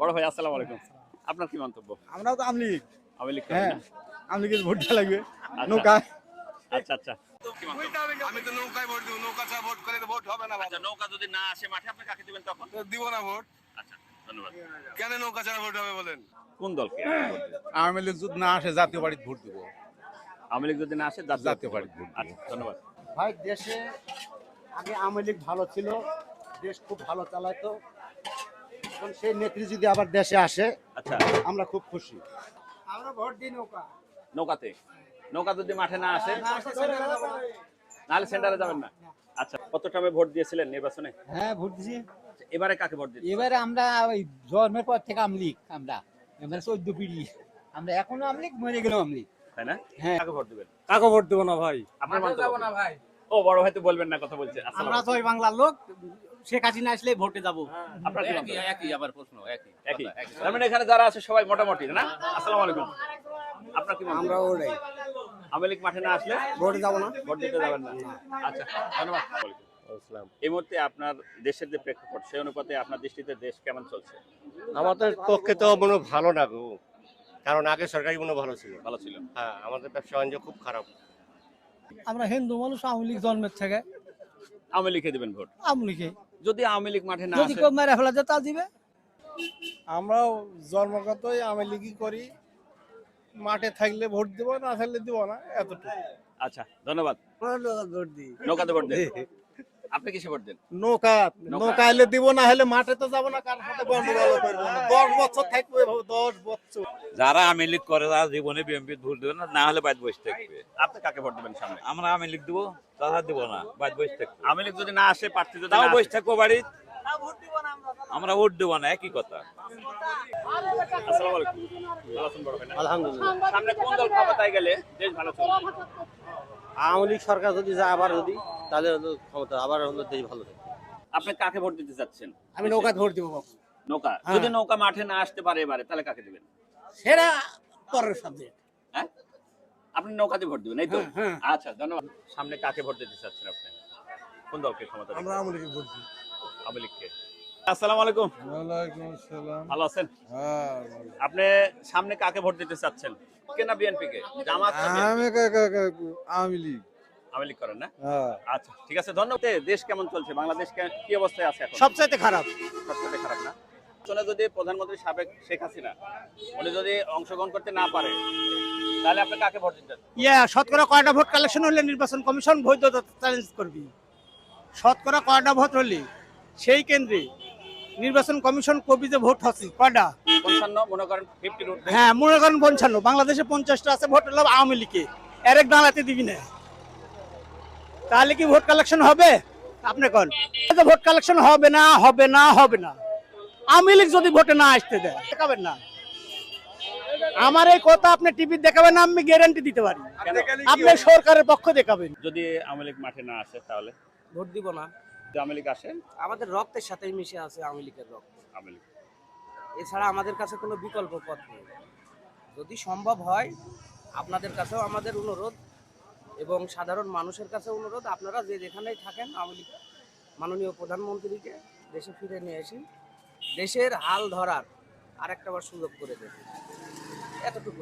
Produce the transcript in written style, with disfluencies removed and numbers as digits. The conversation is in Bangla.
বড় ভাই আসসালামু আলাইকুম। আপনার কি মন্তব্য? আমরাও তো আমলি। আওয়ামী লীগ হ্যাঁ, করেন না? আমলিগের ভোট দেওয়া লাগবে আচ্ছা। নৌকা। আচ্ছা আচ্ছা। কি মন্তব্য? আমি তো নৌকায় ভোট দিব, নৌকা ছাড়া ভোট করে তো ভোট হবে না। আচ্ছা, নৌকা যদি না আসে মাঠে আপনি কাকে দিবেন তখন? দিব না ভোট। আচ্ছা, ধন্যবাদ। কেন নৌকা ছাড়া ভোট হবে বলেন? কোন দলকে? আওয়ামী লীগ যদি না আসে জাতীয় পার্টিতে ভোট দিব। আওয়ামী লীগ যদি না আসে জাতীয় পার্টিতে ভোট দিব। আচ্ছা, ধন্যবাদ। ভাই দেশে আগে আওয়ামী লীগ ভালো ছিল, দেশ খুব ভালো চালাতো। এখন সেই নেত্রী যদি আবার দেশে আসে আচ্ছা, আমরা খুব খুশি। আমরা ভোট দিই নৌকা। নৌকাতে নৌকা যদি মাঠে না আসে নাহলে সেন্টারে যাবেন না। আচ্ছা, কত টাইমে ভোট দিয়েছিলেন নির্বাচনে? হ্যাঁ ভোট দিছি। এবারে কাকে ভোট দিচ্ছেন? এবারে আমরা ওই জন্মের পর থেকে আমলিক, আমরা এবারে 14 পিঢ়ি আমরা এখনো আমলিক, মরে গেলেও আমলিক। তাই না? হ্যাঁ। কাকে ভোট দিবেন? কাকে ভোট দেবো না ভাই? আপনার মন্তব্য কি? ও বড় ভাই তো বলবেন না, কথা বলছে। আমরা তো ওই বাংলার লোক, শেখ হাসিনা আসলে ভোটে যাব। আপনার কি মন্তব্য? একই আবার প্রশ্ন একই। একই। তার মানে এখানে যারা আছে সবাই মোটামুটি না? আসসালামু আলাইকুম। আপনার কি মন্তব্য? আমরা ওটাই আওয়ামী লীগ মাঠে না আসলে ভোটে যাবো না। ভোট দিতে যাবেন না। আচ্ছা, ধন্যবাদ। এই মুহূর্তে আপনার দেশের যে প্রেক্ষাপট সেই অনুপাতে আপনার দৃষ্টিতে দেশ কেমন চলছে? আমাদের পক্ষে তো মনে হয় ভালো না গো, কারণ আগে সরকারি মনে হয় ভালো ছিল। ভালো ছিল। হ্যাঁ, আমাদের ব্যবসা বাণিজ্য খুব খারাপ। আমরা হিন্দু মানুষ, আওয়ামী লীগ জন্মের থেকে আওয়ামী লীগে দিবেন ভোট? আওয়ামী লীগে যদি আওয়ামী লীগ মাঠে না যদি আসে? কেউ মেরে ফেলা যায় তা দিবে। আমরাও জন্মগতই আওয়ামী লীগই করি। মাঠে থাকলে ভোট দিব, না থাকলে দিব না, এতটুকু। আচ্ছা, ধন্যবাদ। ভোট দিই। নৌকাতে ভোট দেন। আপনি কিসে ভোট দেন? নৌকা নৌকা এলে দিব, না হলে মাঠে তো যাবো না, কার সাথে গন্ডগোল করবো না। 10 বছর থাকবো এভাবে, 10 বছর। যারা আওয়ামী লীগ করে তারা জীবনে বিএনপি ভোট দেবে না, না হলে বাইরে বসে থাকবে। আপনি কাকে ভোট দিবেন সামনে? আমরা আওয়ামী লীগ দেবো, তারা দিব না, বাইরে বসে থাকবে। আওয়ামী লীগ যদি না আসে, প্রার্থী যদি তাও না বসে আসে? থাকবো বাড়ি, আমরা ভোট দেবো না, একই কথা। আসসালামু আলাইকুম। ভালো আছেন বড় ভাই না? আলহামদুলিল্লাহ। সামনে কোন দল ক্ষমতায় গেলে দেশ ভালো চলবে? আওয়ামী লীগ সরকার যদি যায় আবার, যদি তাহলে ক্ষমতা আবার হলো দেশ ভালো থাকবে। আপনি কাকে ভোট দিতে চাচ্ছেন? আমি নৌকাতে ভোট দিব বাবু। নৌকা। হ্যাঁ। যদি নৌকা মাঠে না আসতে পারে এবারে, তাহলে কাকে দিবেন? সেটা পরের সাবজেক্ট। হ্যাঁ, আপনি নৌকাতে ভোট দিবেন, এই তো? হ্যাঁ। আচ্ছা, ধন্যবাদ। সামনে কাকে ভোট দিতে চাচ্ছেন আপনি? কোন দলকে ক্ষমতা? আমরা আওয়ামী লীগে ভোট দিই। আওয়ামী লীগকে। আসসালামু আলাইকুম। ওয়ালাইকুম আসসালাম। ভালো আছেন? হ্যাঁ, আপনি সামনে কাকে ভোট দিতে চাচ্ছেন? কে না বিএনপি কে? জামাত না BNP? আমি আওয়ামী লীগ। আওয়ামী লীগ করেন না? হ্যাঁ। আচ্ছা, ঠিক আছে, ধন্যবাদ। দেশ কেমন চলছে? বাংলাদেশ কি অবস্থায় আছে এখন? সবচাইতে খারাপ। সবচেয়ে খারাপ না? চলে যদি প্রধানমন্ত্রী সাবেক শেখ হাসিনা উনি যদি অংশগ্রহণ করতে না পারে, তাহলে আপনি কাকে ভোট দিতেন? শতকরা কয়টা ভোট কালেকশন হলে নির্বাচন কমিশন বৈধতা চ্যালেঞ্জ করবি? শতকরা কয়টা ভোট হলে সেই কেন্দ্রে নির্বাচন কমিশন কবি যে ভোট হচ্ছে কয়টা? 55 মনে করেন 50 রুট। হ্যাঁ, মনে করেন 55। বাংলাদেশে 50টা আছে, ভোট হলো আওয়ামী লীগে। এক দাঁড়াতে দিবি না, তাহলে কি ভোট কালেকশন হবে? আপনি কোন ভোট কালেকশন হবে না, হবে না, হবে না। আওয়ামী লীগ যদি ভোটে না আসতে দেয়, দেখাবেন না। আমার এই কথা আপনি টিভি দেখাবেন না, আমি গ্যারান্টি দিতে পারি। আপনি সরকারের পক্ষ দেখাবেন। যদি আওয়ামী লীগ মাঠে না আসে তাহলে? ভোট দিব না। যদি আওয়ামী লীগ আসে? আমাদের রক্তের সাথে মিশে আছে আওয়ামী লীগের রক্ত। আওয়ামী লীগ। এছাড়া আমাদের কাছে কোনো বিকল্প পথ নেই। যদি সম্ভব হয়, আপনাদের কাছেও আমাদের অনুরোধ এবং সাধারণ মানুষের কাছে অনুরোধ, আপনারা যে যেখানেই থাকেন আওয়ামী লীগ মাননীয় প্রধানমন্ত্রীকে দেশে ফিরে নিয়ে এসে দেশের হাল ধরার আরেকটা বার সুযোগ করে দেবে, এতটুকু।